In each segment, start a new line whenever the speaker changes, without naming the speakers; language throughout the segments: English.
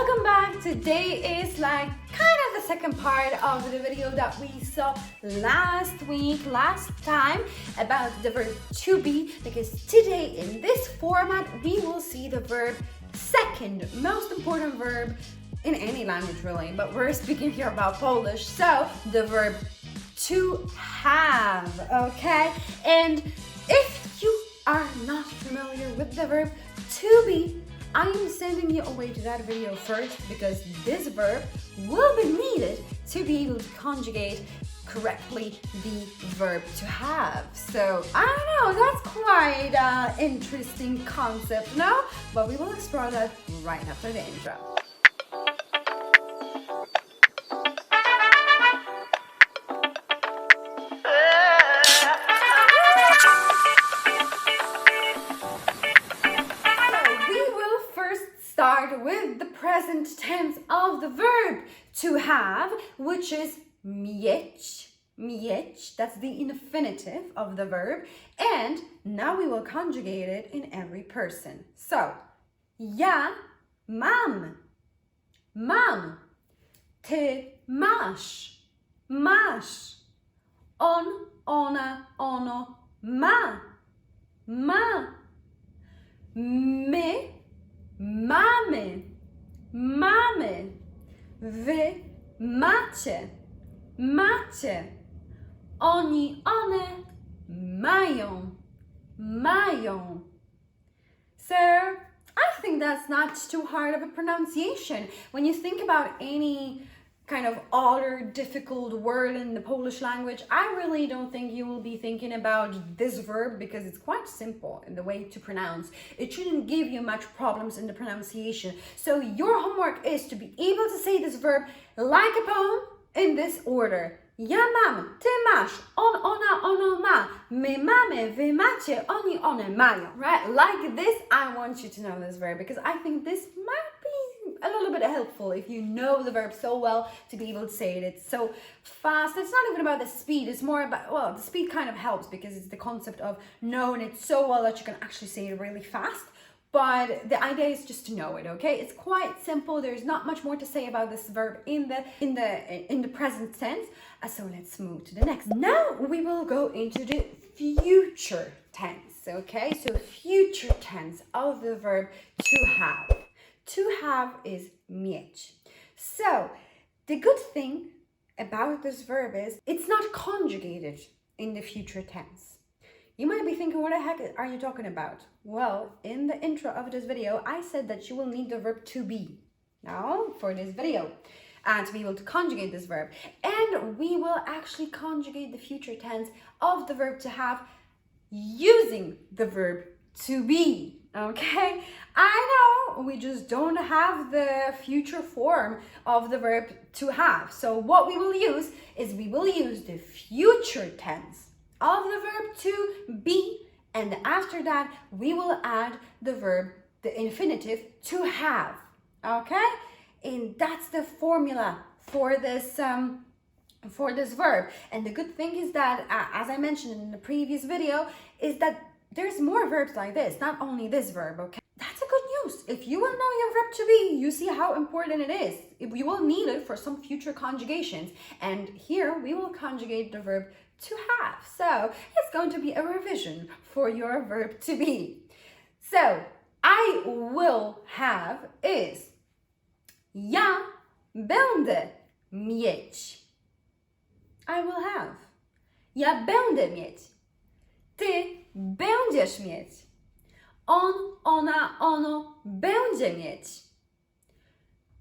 welcome back. Today is like kind of the second part of the video that we saw last time about the verb to be, because today in this format we will see the verb second most important verb in any language really, but we're speaking here about Polish, so the verb to have, okay? And if you are not familiar with the verb to be, I am sending you away to that video first because this verb will be needed to be able to conjugate correctly the verb to have. So I don't know, that's quite an interesting concept, no? But we will explore that right after the intro. Start with the present tense of the verb to have, which is mieć. Mieć, that's the infinitive of the verb. And now we will conjugate it in every person. So, ja mam. Mam. Ty masz. Masz. On, ona, ono ma. Ma. My mamy, mamy, wy macie, macie, oni, one mają, mają. So, I think that's not too hard of a pronunciation. When you think about any kind of other difficult word in the Polish language, I really don't think you will be thinking about this verb because it's quite simple in the way to pronounce. It shouldn't give you much problems in the pronunciation. So your homework is to be able to say this verb like a poem in this order. Ja mam, ty masz, on, ona, ono ma, my mamy, wy macie, oni, one mają. Right? Like this, I want you to know this verb because I think this might be a little bit helpful if you know the verb so well to be able to say it. It's so fast. It's not even about the speed. It's more about, well, the speed kind of helps because it's the concept of knowing it so well that you can actually say it really fast. But the idea is just to know it, okay? It's quite simple. There's not much more to say about this verb in the present tense. So let's move to the next. Now we will go into the future tense, okay? So future tense of the verb to have. To have is mieć. So the good thing about this verb is it's not conjugated in the future tense. You might be thinking, what the heck are you talking about? Well, in the intro of this video, I said that you will need the verb to be now for this video to be able to conjugate this verb. And we will actually conjugate the future tense of the verb to have using the verb to be, okay? I know we just don't have the future form of the verb to have. So what we will use is we will use the future tense of the verb to be, and after that we will add the verb, the infinitive, to have, okay? And that's the formula for this verb. And the good thing is that, as I mentioned in the previous video, is that there's more verbs like this, not only this verb, okay? That's a good news. If you will know your verb to be, you see how important it is. You will need it for some future conjugations. And here we will conjugate the verb to have. So it's going to be a revision for your verb to be. So I will have is ja będę mieć. I will have. Ja będę mieć. Ty będziesz mieć. On, ona, ono będzie mieć.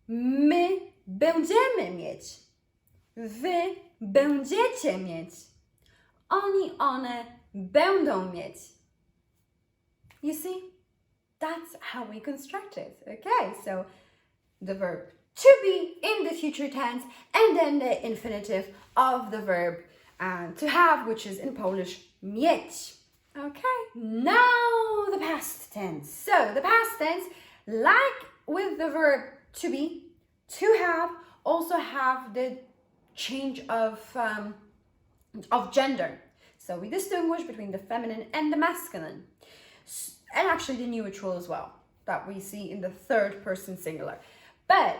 My będziemy mieć. Wy będziecie mieć. Oni, one będą mieć. You see? That's how we construct it. Okay, so the verb to be in the future tense and then the infinitive of the verb to have, which is in Polish mieć. Okay, now the past tense. So the past tense, like with the verb to be, to have, also have the change of gender. So we distinguish between the feminine and the masculine, and actually the neutral as well, that we see in the third person singular. But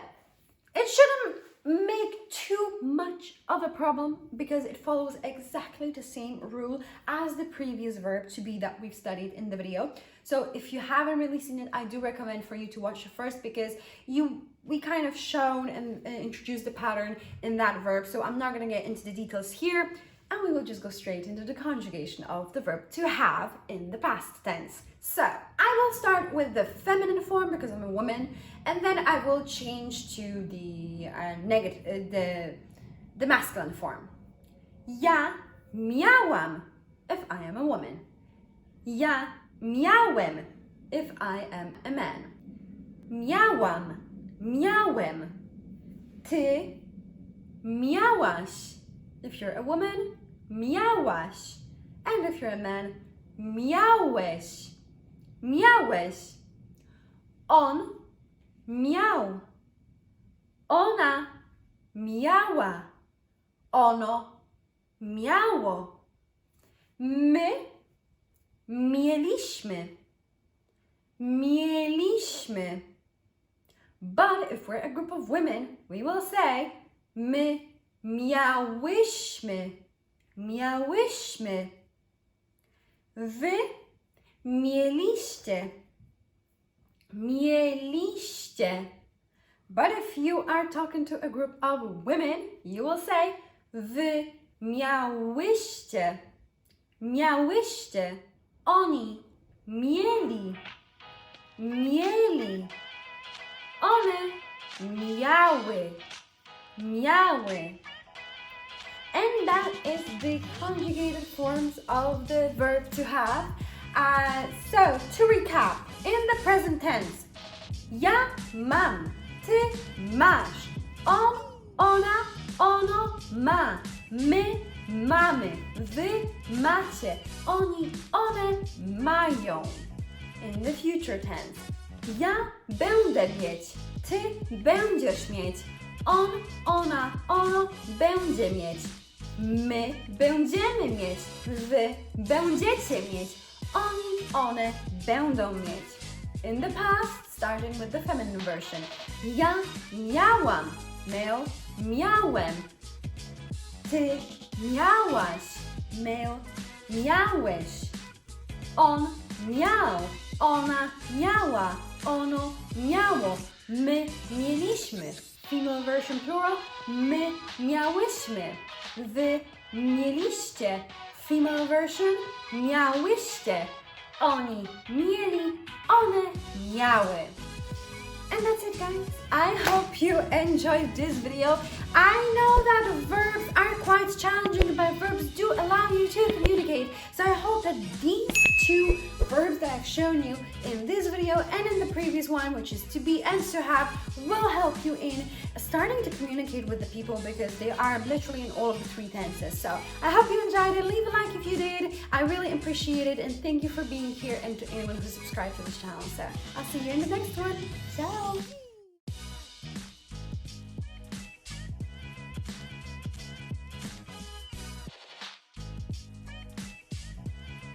it shouldn't make too much of a problem because it follows exactly the same rule as the previous verb to be that we've studied in the video. So if you haven't really seen it, I do recommend for you to watch it first because we kind of shown and introduced the pattern in that verb. So I'm not going to get into the details here, and we will just go straight into the conjugation of the verb to have in the past tense. So I will start with the feminine form because I'm a woman, and then I will change to the the masculine form. Ja miałam if I am a woman. Ja miałem if I am a man. Miałam, miałem. Ty miałaś if you're a woman. Miałaś. And if you're a man, miałeś. Miałeś. On miał. Ona miała. Ono miało. My mieliśmy. Mieliśmy. But if we're a group of women, we will say my miałyśmy. Miałyśmy. Wy mieliście. Mieliście. But if you are talking to a group of women, you will say wy miałyście. Miałyście. Oni mieli. Mieli. One miały. Miały. And that is the conjugated forms of the verb to have. So, to recap, in the present tense, ja mam, ty masz, on, ona, ono ma, my mamy, wy macie, oni, one mają. In the future tense, ja będę mieć, ty będziesz mieć, on, ona, ono będzie mieć. My będziemy mieć, wy będziecie mieć, oni, one będą mieć. In the past, starting with the feminine version. Ja miałam, male, miałem. Ty miałaś, male, miałeś. On miał, ona miała, ono miało. My mieliśmy. Female version plural, my miałyśmy. Wy mieliście. Female version, miałyście. Oni mieli, one miały. And that's it, guys. I hope you enjoyed this video. I know that verbs are quite challenging, but verbs do allow you to communicate. So I hope that these two verbs that I've shown you in this video and in the previous one, which is to be and to have, will help you in starting to communicate with the people because they are literally in all of the three tenses. So I hope you enjoyed it. Leave a like if you did. I really appreciate it, and thank you for being here and to anyone who subscribed to this channel. So I'll see you in the next one. Ciao!